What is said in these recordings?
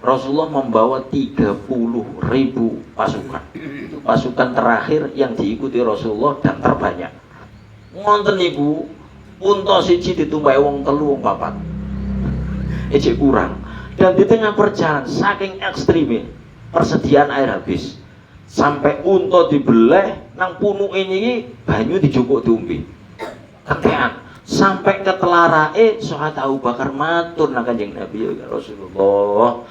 Rasulullah membawa 30.000 pasukan. Itu pasukan terakhir yang diikuti Rasulullah dan terbanyak. Wonten niku unta siji ditumpai wong 3 wong 4. Ejek kurang. Dan di tengah perjalanan saking ekstrimnya persediaan air habis. Sampai unta dibeleh nang punuke niki banyu dijukuk diombe. Ketean sampai ke telarake Sahabat Abu Bakar matur nang Kanjeng Nabi ya Rasulullah.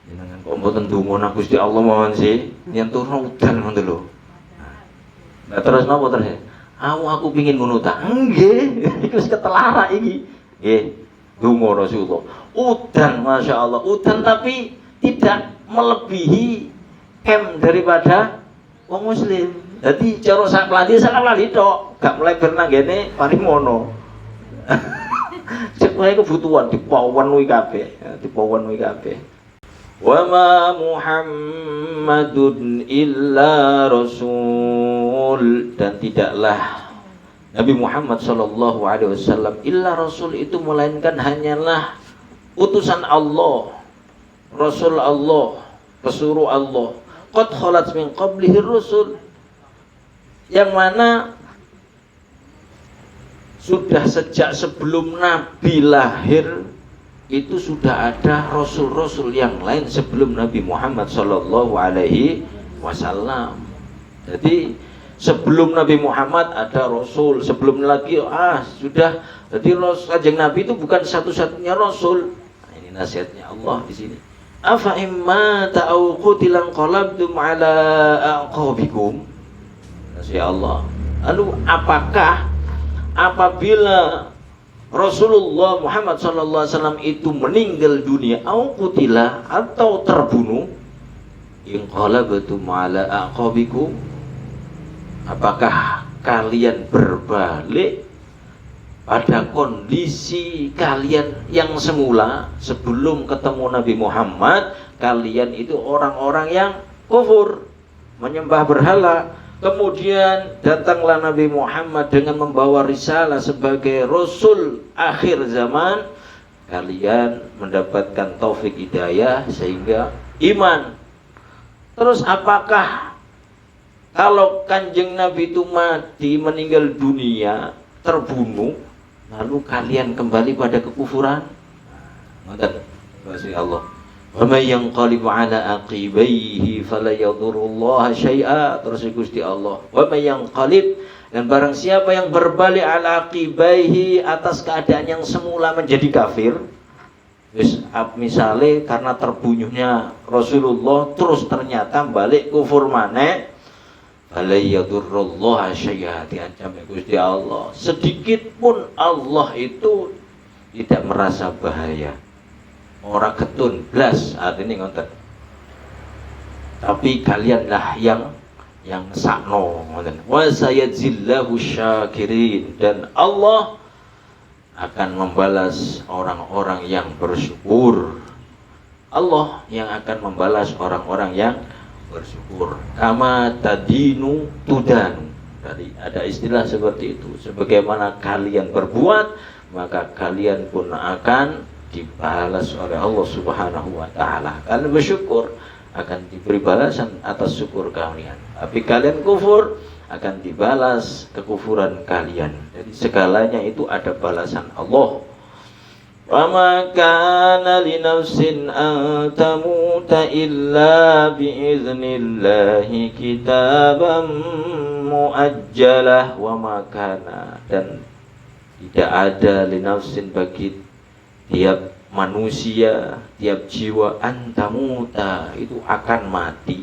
Jenengan kok mboten ndonga nang Gusti Allah mawon sih, yen turun udan ngono lho. Nah terus napa terus? Aku pengin ngono ta. Nggih, iku wis ketelarak iki. Nggih, ndonga Rasulullah. Udan masyaallah, udan tapi tidak melebihi daripada wong muslim. Jadi cara sak lali tok, gak mlebar nang ngene parimono. Cek wae kebutuhan dipawen kuwi kabeh, Wa ma Muhammadun illa rasul, dan tidaklah Nabi Muhammad sallallahu alaihi wasallam illa rasul itu melainkan hanyalah utusan Allah, Rasul Allah, pesuruh Allah. Qad khalat min qablihi rusul, yang mana sudah sejak sebelum Nabi lahir itu sudah ada rasul-rasul yang lain sebelum Nabi Muhammad sallallahu alaihi wasallam. Jadi sebelum Nabi Muhammad ada rasul, sebelum lagi sudah. Jadi Kanjeng Nabi itu bukan satu-satunya rasul. Nah, ini nasihatnya Allah di sini. Afa imma ta'u qutilan qalabtum ala aqabikum. Nasihat Allah. Lalu apakah apabila Rasulullah Muhammad SAW itu meninggal dunia atau terbunuh, inqalabtum ala aqabikum, apakah kalian berbalik pada kondisi kalian yang semula sebelum ketemu Nabi Muhammad? Kalian itu orang-orang yang kufur, menyembah berhala. Kemudian datanglah Nabi Muhammad dengan membawa risalah sebagai Rasul akhir zaman. Kalian mendapatkan taufik hidayah sehingga iman. Terus apakah kalau Kanjeng Nabi itu mati, meninggal dunia, terbunuh, lalu kalian kembali pada kekufuran? Maka Masya Allah, wa may yanqalibu ala aqibaihi fala yadurrullaha syai'a. Terus Gusti Allah, wa may yanqalib, dan barang siapa yang berbalik ala aqibaihi, atas keadaan yang semula menjadi kafir, misalnya karena terbunuhnya Rasulullah terus ternyata balik kufur maneh, fala yadurrullaha syai'a, diancam Gusti Allah, sedikit pun Allah itu tidak merasa bahaya. Orang ketun blas artinya ngoten. Tapi kalianlah yang sakno ngoten. Wa sayajzillahu syakirin, dan Allah akan membalas orang-orang yang bersyukur. Allah yang akan membalas orang-orang yang bersyukur. Kama tadinu tudan. Tadi ada istilah seperti itu. Sebagaimana kalian berbuat, maka kalian pun akan dibalas oleh Allah Subhanahu wa taala. Kalian bersyukur akan diberi balasan atas syukur kalian. Tapi kalian kufur akan dibalas kekufuran kalian. Jadi segalanya itu ada balasan Allah. Wa ma kana li nafsin an tamuta illa bi idznillahi kitaban muajjalah. Wa ma kana, dan tidak ada li nafsin bagi tiap manusia, tiap jiwa, antamuta, itu akan mati.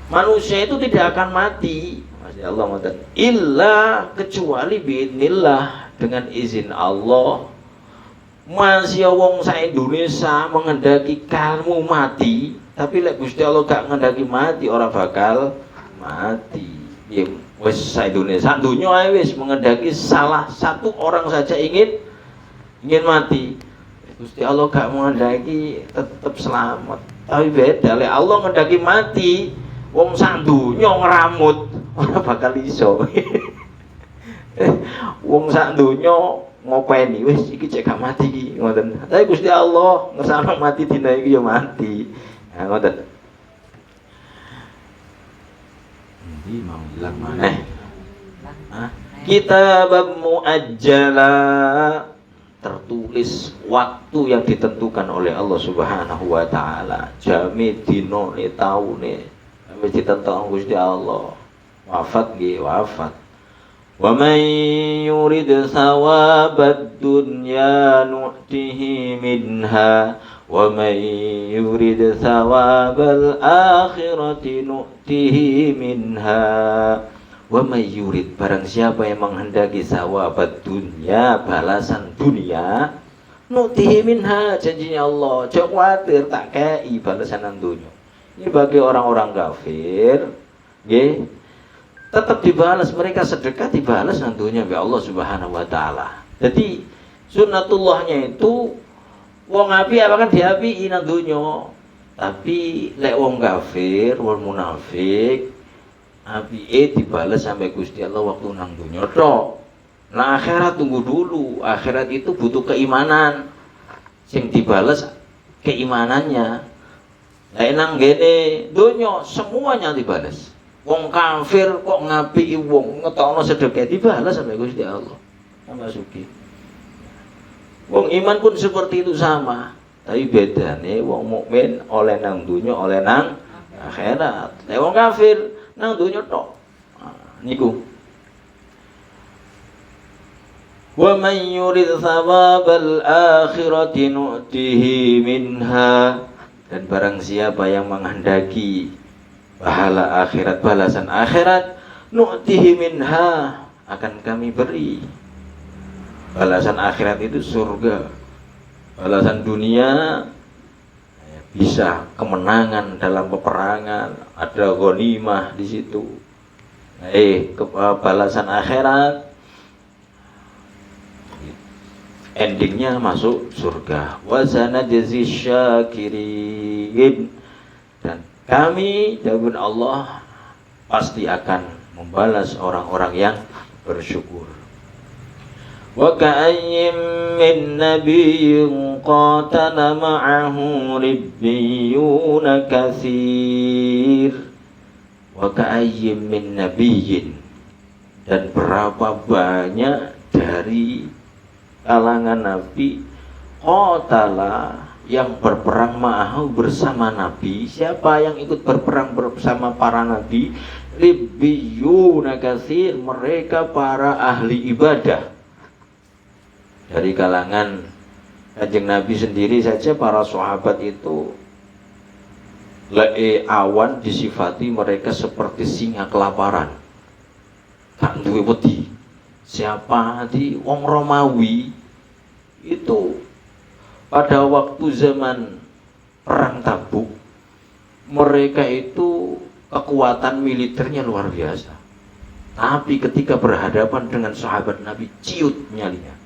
Manusia itu tidak akan mati, Masya Allah, illa kecuali biidnillah, dengan izin Allah. Masya wong sa Indonesia menghendaki kamu mati, tapi lek Gusti Allah gak menghendaki mati, orang bakal mati. Ya wis sa Indonesia dunya ae wis menghendaki salah satu orang saja ingin mati. Gusti Allah gak menghendaki tetap selamat. Tapi beda, lek Allah menghendaki mati, wong sak donya ngeramut ora bakal iso. Wong sak donya ngopeni wis iki cek gak mati iki ngoten. Tapi Gusti Allah ngersakno mati dina iki ya mati. Nah ngoten. Endi mau ilang maneh. Kitab muajjala, tertulis waktu yang ditentukan oleh Allah Subhanahu wa taala. Jame dinone taune wis ditentukan Gusti Allah. Wafat nggih wafat. Wa man yurid thawabad dunya nu'tihi minha wa man yurid thawabal akhirati nu'tihi minha. Wa may yurid, barang siapa yang menghendaki sawabat dunia, balasan dunia, nu'tihi minha, janjinya Allah, jangan khawatir tak kei balasan dunia. Ini bagi orang-orang kafir, nggih, tetap dibalas, mereka sedekah dibalas nantinya oleh Allah Subhanahu wa taala. Jadi sunnatullahnya itu wong api apa kan diapi nang dunya. Tapi lek wong kafir, wong munafik apike dibalas sampai Gusti Allah waktu nang dunya tok. Nah akhirat tunggu dulu. Akhirat itu butuh keimanan. Sing dibalas keimanannya. Lah nang gene dunya semuanya dibalas. Wong kafir kok ngapiki wong ngetokno sedekah dibalas sampai Gusti Allah. Sama suki. Wong iman pun seperti itu sama. Tapi bedane wong mukmin oleh nang dunya oleh nang akhirat. Lah wong kafir nang dunya tok. Niku. Wa man yurid thawabal akhirati nu'tihi minha, dan barang siapa yang menghendaki pahala akhirat, balasan akhirat, nu'tihi minha, akan kami beri. Balasan akhirat itu surga. Balasan dunia bisa kemenangan dalam peperangan, ada ghanimah di situ. Balasan akhirat endingnya masuk surga. Wa sanajzi syakirin, dan kami jawab Allah pasti akan membalas orang-orang yang bersyukur. Wa ka'ayyim min nabiyyin qatala ma'ahu ribbiyuna katsir. Wa ka'ayyim min nabiyyin, dan berapa banyak dari kalangan nabi qatala, yang berperang ma'ahu bersama nabi. Siapa yang ikut berperang bersama para nabi? Ribbiyuna katsir, mereka para ahli ibadah. Dari kalangan Kanjeng Nabi sendiri saja para sahabat itu awan disifati mereka seperti singa kelaparan, tak duwe wedi. Siapa di wong Romawi itu pada waktu zaman perang Tabuk, mereka itu kekuatan militernya luar biasa. Tapi ketika berhadapan dengan sahabat Nabi, ciut nyalinya.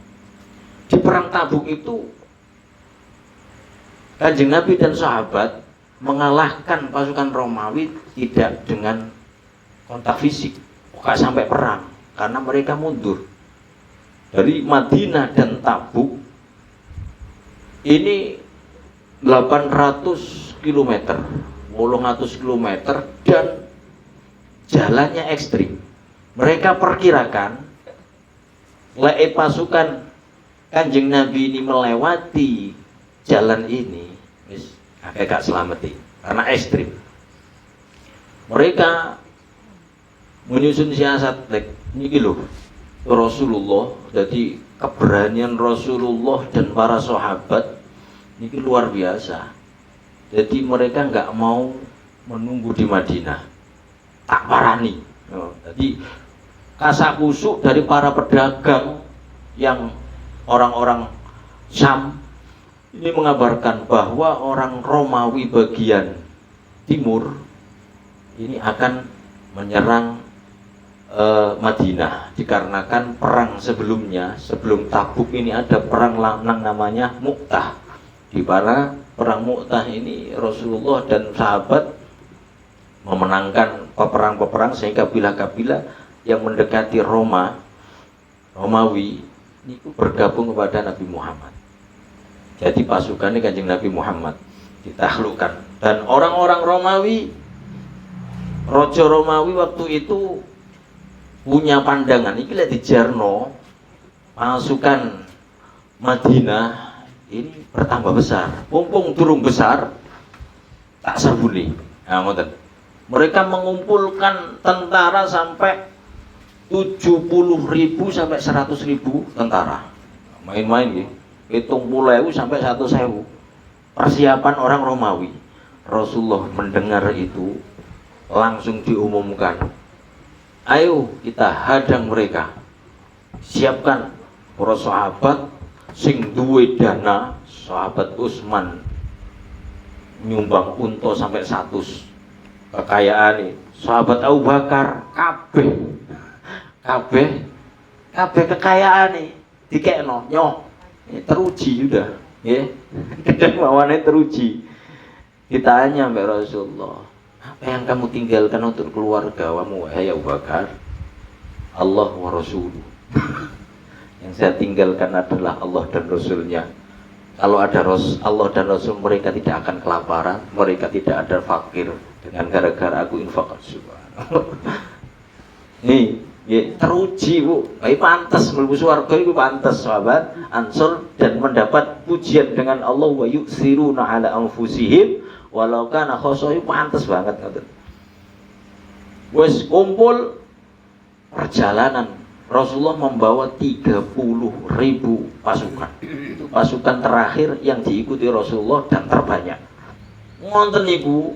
Di perang Tabuk itu Kanjeng Nabi dan sahabat mengalahkan pasukan Romawi tidak dengan kontak fisik, bukan sampai perang, karena mereka mundur. Dari Madinah dan Tabuk ini 800 km, 800 km, dan jalannya ekstrim. Mereka perkirakan pasukan Kanjeng Nabi ini melewati jalan ini, agak selamati karena ekstrim. Mereka menyusun siasat niki lho Rasulullah. Jadi keberanian Rasulullah dan para sahabat niki luar biasa. Jadi mereka nggak mau menunggu di Madinah, tak parani. Jadi kasak kusuk dari para pedagang yang orang-orang Syam ini mengabarkan bahwa orang Romawi bagian timur ini akan menyerang Madinah, dikarenakan perang sebelumnya, sebelum Tabuk ini ada perang lanang namanya Mu'tah. Di mana perang Mu'tah ini Rasulullah dan sahabat memenangkan peperang-peperang, sehingga kabilah-kabilah yang mendekati Romawi niku bergabung kepada Nabi Muhammad. Jadi pasukannya Kanjeng Nabi Muhammad ditaklukkan. Dan orang-orang Romawi, Raja Romawi waktu itu punya pandangan iki lek dijarno pasukan Madinah ini bertambah besar, mumpung durung besar tak serbuni. Nah, ngoten. Mereka mengumpulkan tentara sampai 70.000 sampai 100.000 tentara. Main-main nggih. 70.000 sampai 100.000. Persiapan orang Romawi. Rasulullah mendengar itu langsung diumumkan, ayo kita hadang mereka. Siapkan para sahabat sing duwe dana. Sahabat Utsman nyumbang unta sampai 100 kekayaan nih. Sahabat Abu Bakar kabeh kekayaan nih dikekno nyoh teruji udah ya. Mawane teruji. Ditanya Mbak Rasulullah, apa yang kamu tinggalkan untuk keluargamu wahai Abu Bakar? Allah wa Rasuluh. Yang saya tinggalkan adalah Allah dan Rasulnya. Kalau ada Allah dan Rasul, mereka tidak akan kelaparan, mereka tidak ada fakir dengan gara-gara aku infak. Subhanallah. Nih, ya, teruji bu, baik pantas mlebu swarga itu pantas sahabat Ansor dan mendapat pujian dengan Allah wa yusiruna ala anfusihim walau kana khosohi, pantas banget ngoten. Wes kumpul perjalanan. Rasulullah membawa 30.000 pasukan. Itu pasukan terakhir yang diikuti Rasulullah dan terbanyak. Ngonten niku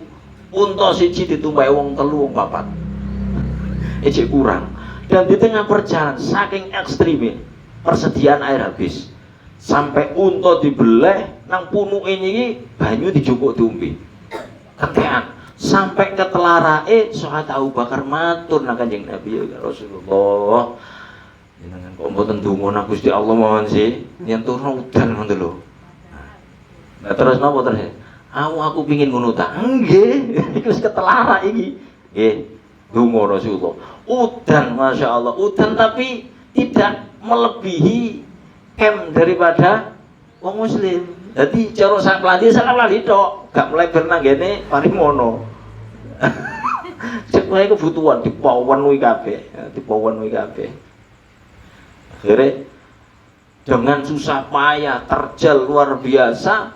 unta siji ditumpai wong 3 wong 4. Ejek kurang. Dan di tengah perjalanan saking ekstrimnya persediaan air habis. Sampai unta dibeleh nang punuke niki banyu dijukuk diombe. Kentekan sampai ke telarae sahabat Abu Bakar matur nang Kanjeng Nabi ya Rasulullah. Jenengan kok mboten ndonga Gusti Allah mawon sih, yen turun udan ngono lho. Nah terus napa terus? Aku pengin ngono ta. Nggih, iku wis ketelara iki. Nggih, ndonga Rasulullah. Udan masyaallah, udan tapi tidak melebihi daripada wong muslim. Dadi cara sak lali tok, gak mlebar nang ngene parimono. Cek wae kebutuhan dipawen kuwi kabeh. Akhirnya dengan susah payah terjal luar biasa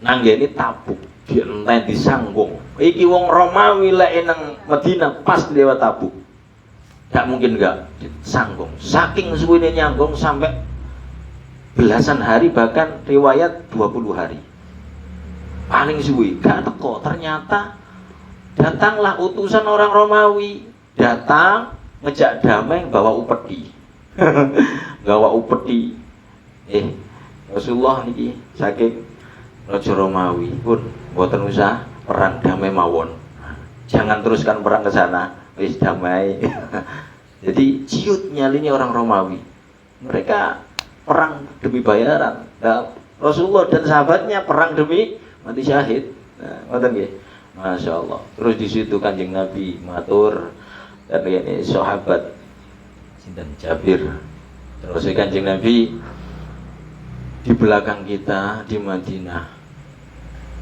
nanggeni Tabuk dienteni disanggung. Iki wong Romawi lek nang Madinah pas lewat Tabuk. Gak mungkin enggak disanggung. Saking suwene nyanggung sampai belasan hari, bahkan riwayat 20 hari. Paling suwi gak teko. Ternyata datanglah utusan orang Romawi, datang ngejak damai bawa upeti. Gawa upeti. Rasulullah niki saking Raja Romawi pun mboten usah perang, damai mawon. Jangan teruskan perang ke sana, wis damai. Jadi ciut nyalinya orang Romawi. Mereka perang demi bayaran. Nah, Rasulullah dan sahabatnya perang demi mati syahid. Nah, ngoten nggih. Masya Allah. Terus di situ Kanjeng Nabi matur dan ini sahabat dan Jabir. Terus Kanjeng Nabi di belakang kita di Madinah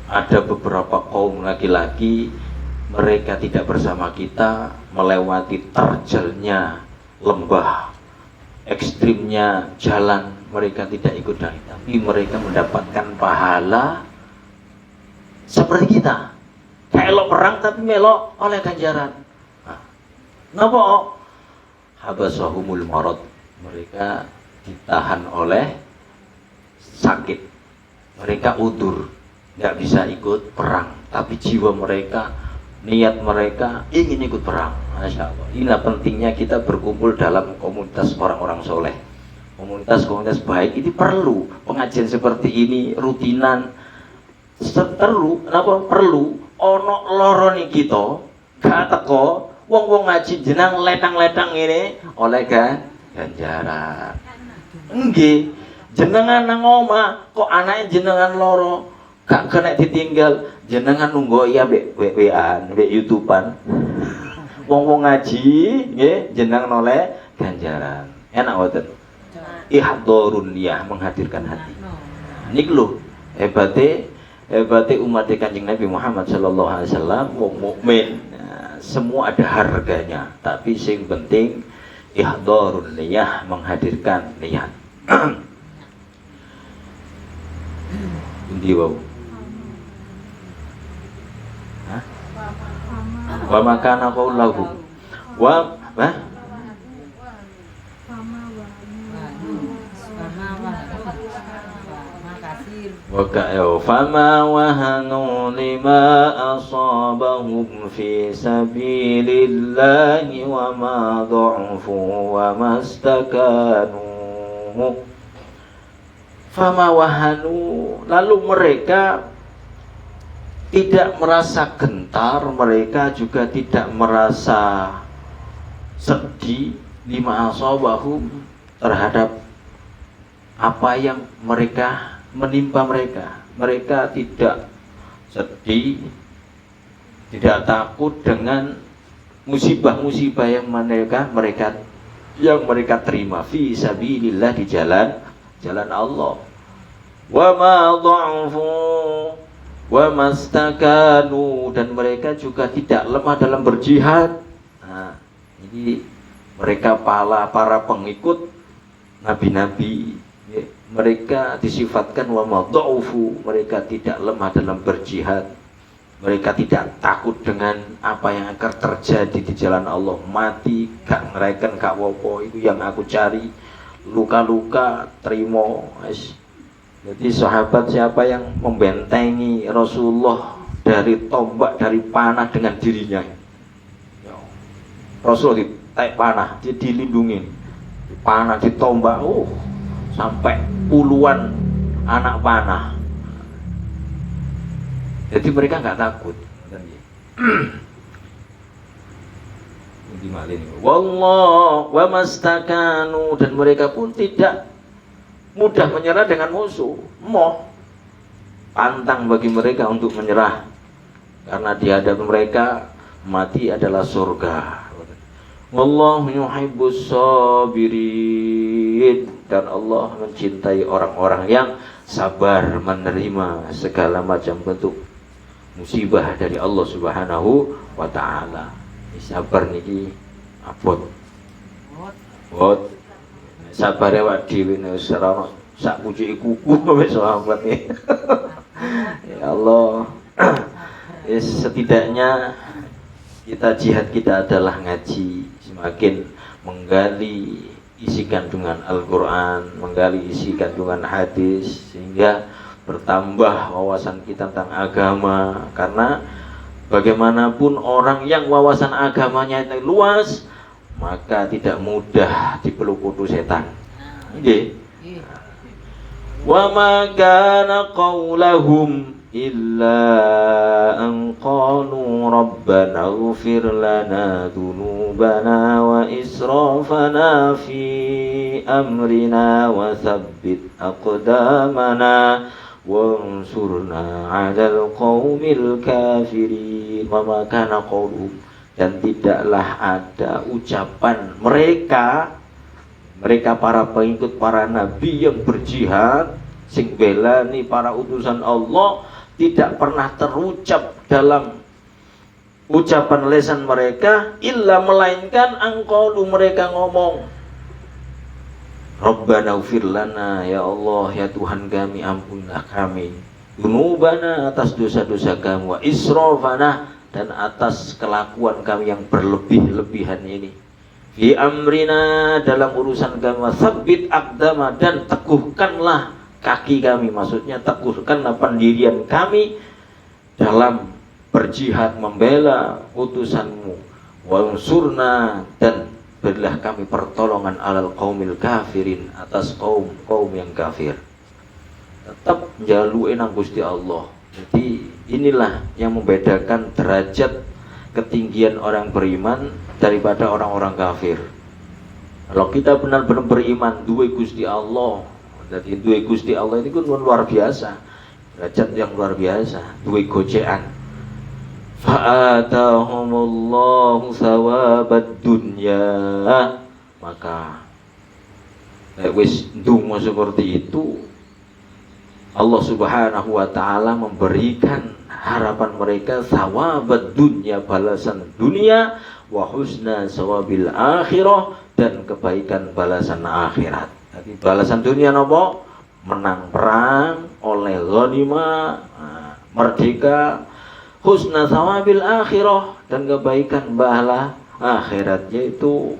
ada beberapa kaum laki-laki, mereka tidak bersama kita melewati terjalnya lembah, ekstrimnya jalan, mereka tidak ikut dari, tapi mereka mendapatkan pahala seperti kita. Kayak perang tapi melok oleh ganjaran. Napa? Habasahumul marad, mereka ditahan oleh sakit, mereka udur, nggak bisa ikut perang, tapi jiwa mereka, niat mereka ingin ikut perang. Masya Allah. Inilah pentingnya kita berkumpul dalam komunitas orang-orang soleh, komunitas baik. Ini perlu pengajian seperti ini rutinan, perlu ono loro nih kita gak teko wong ngaji jenang letang-letang ini oleh ganjaran. Nggih, jenengan nang omah kok anake jenengan loro gak kena ditinggal, jenengan nunggu ya WA-an, YouTube-an. Wong ngaji nggih jenengan oleh ganjaran. Enak mboten? ihdharun niyah, menghadirkan hati. Niki lho hebate umat Kanjeng Nabi Muhammad sallallahu alaihi wasallam, wong mukmin semua ada harganya, tapi sing penting ihdharun niyah, menghadirkan niat. Endi wau? Hah? Wa makana qaulahu wa fama wahanu lima asabahum fi sabilillahi wa ma dha'fu wa mastakanu. Fama wahanu, lalu mereka tidak merasa gentar, mereka juga tidak merasa sedih lima asabahum, terhadap apa yang mereka menimpa mereka. Mereka tidak sedih, tidak takut dengan musibah-musibah yang mereka terima fi sabilillah, di jalan Allah. Wa ma dha'fu wa mastakanu, dan mereka juga tidak lemah dalam berjihad. Nah, ini mereka para pengikut nabi-nabi, mereka disifatkan wa madha'ufu, mereka tidak lemah dalam berjihad, mereka tidak takut dengan apa yang akan terjadi di jalan Allah. Mati gak ngereken gak wopo, itu yang aku cari. Luka-luka terima. Jadi sahabat siapa yang membentengi Rasulullah dari tombak, dari panah dengan dirinya? Rasul ditek panah, dia dilindungi, panah ditombak, sampai puluhan anak panah. Jadi mereka nggak takut. Wallah wa mastakanu, dan mereka pun tidak mudah menyerah dengan musuh. Pantang bagi mereka untuk menyerah, karena di hadapan mereka mati adalah surga. Wallahu yuhibbus sabirin, dan Allah mencintai orang-orang yang sabar menerima segala macam bentuk musibah dari Allah Subhanahu wa taala. Sabar niki abot. Sabar awak dhewe wis ora sak pucuke kuku wis sahabat iki. Ya Allah. Setidaknya jihad kita adalah ngaji, semakin menggali isi kandungan Al-Quran, menggali isi kandungan hadis, sehingga bertambah wawasan kita tentang agama. Karena bagaimanapun orang yang wawasan agamanya itu luas, maka tidak mudah dipelukutu setan. Nggih. Wa ma kana qaulahum illa an qalu rabbana ighfir lana dhunubana wa israfana fi amrina wa tsabbit aqdamana wansurna 'alal qaumil kafirin. Wa ma kana qauluhum, dan tidaklah ada ucapan mereka para pengikut para nabi yang berjihad sing belani para utusan Allah, tidak pernah terucap dalam ucapan lisan mereka illa, melainkan angqalu, mereka ngomong Rabbana ighfir lana, ya Allah ya Tuhan kami, ampunlah kami, dzunubana, atas dosa-dosa kami, wa israfana, dan atas kelakuan kami yang berlebih-lebihan ini, fi amrina, dalam urusan kami, wa tsabbit aqdama, dan teguhkanlah kaki kami, maksudnya teguhkanlah pendirian kami dalam berjihad membela utusanmu, wansurna, dan berilah kami pertolongan alal qaumil kafirin, atas kaum yang kafir. Tetap njaluke nang Gusti Allah. Jadi inilah yang membedakan derajat ketinggian orang beriman daripada orang-orang kafir. Kalau kita benar-benar beriman duwe Gusti Allah, jadi duwe Gusti Allah ini kan luar biasa, derajat yang luar biasa, duwe gojekan. Fa'atahumullahu thawabad dunya, maka Wis ndonga seperti itu, Allah Subhanahu wa taala memberikan harapan mereka sawabat dunia, balasan dunia, wa husna sawabil akhirah, dan kebaikan balasan akhirat. Jadi balasan dunia napa? Menang perang, oleh ghanimah, merdeka, husna sawabil akhirah, dan kebaikan pahala akhirat yaitu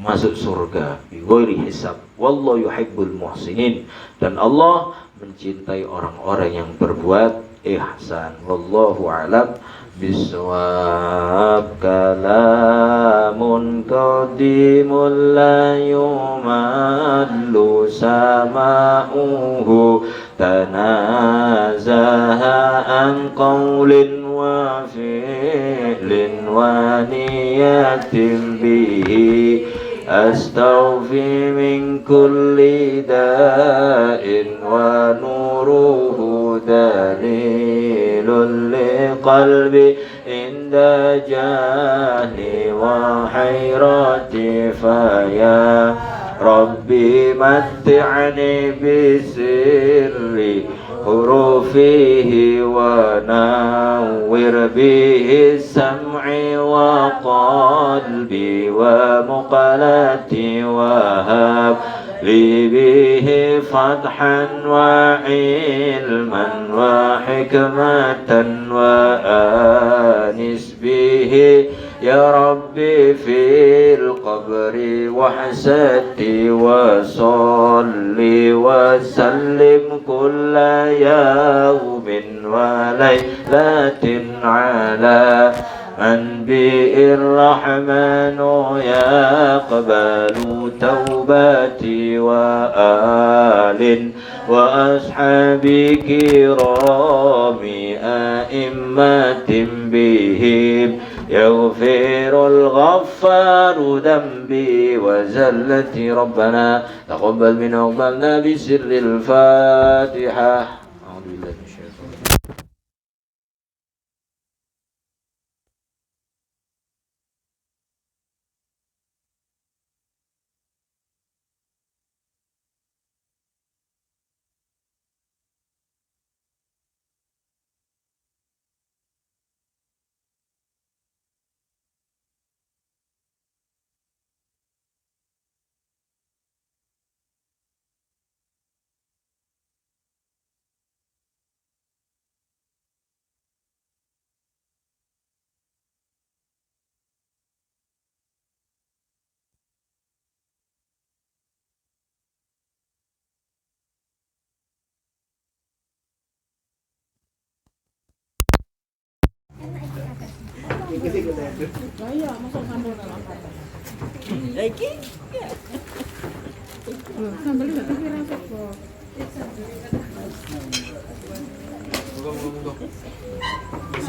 masuk surga bi ghairi hisab. Wallahu yuhibbul muhsinin, dan Allah mencintai orang-orang yang berbuat ihsan. Wallahu a'lam bisawab. Kalamun qadimul la yumallu sama'uhu, tanazaha an qawlin wa fi'lin wa niyatin bihi, astaghfi min kulli da'in wa nuruhu dalilun liqalbi inda jahli wa hayrati, faya rabbi matti'ni bisirri hurufihi wa nawwir bihi sam'i wa qalbi wa muqalati, wa hab li bihi fathan wa ilman wa hikmatan wa anis bihi ya rabbi fil qabri wahsati, wa salli wa sallim kulla yawmin wa laylatin ala anbi'ir rahmanu yaqbalu taubati, wa alin wa ashabi kirami a'immatin bihim yaghfirul ghaffaru dhanbi wa zallati. Rabbana taqabbal minna wa qbalna bi sirril Fatihah. A'udzubillahi minasyaitonir rajim.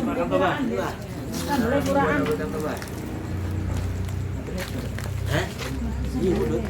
Makan toh, Pak? Boleh kurang. Hah? Iya, boleh.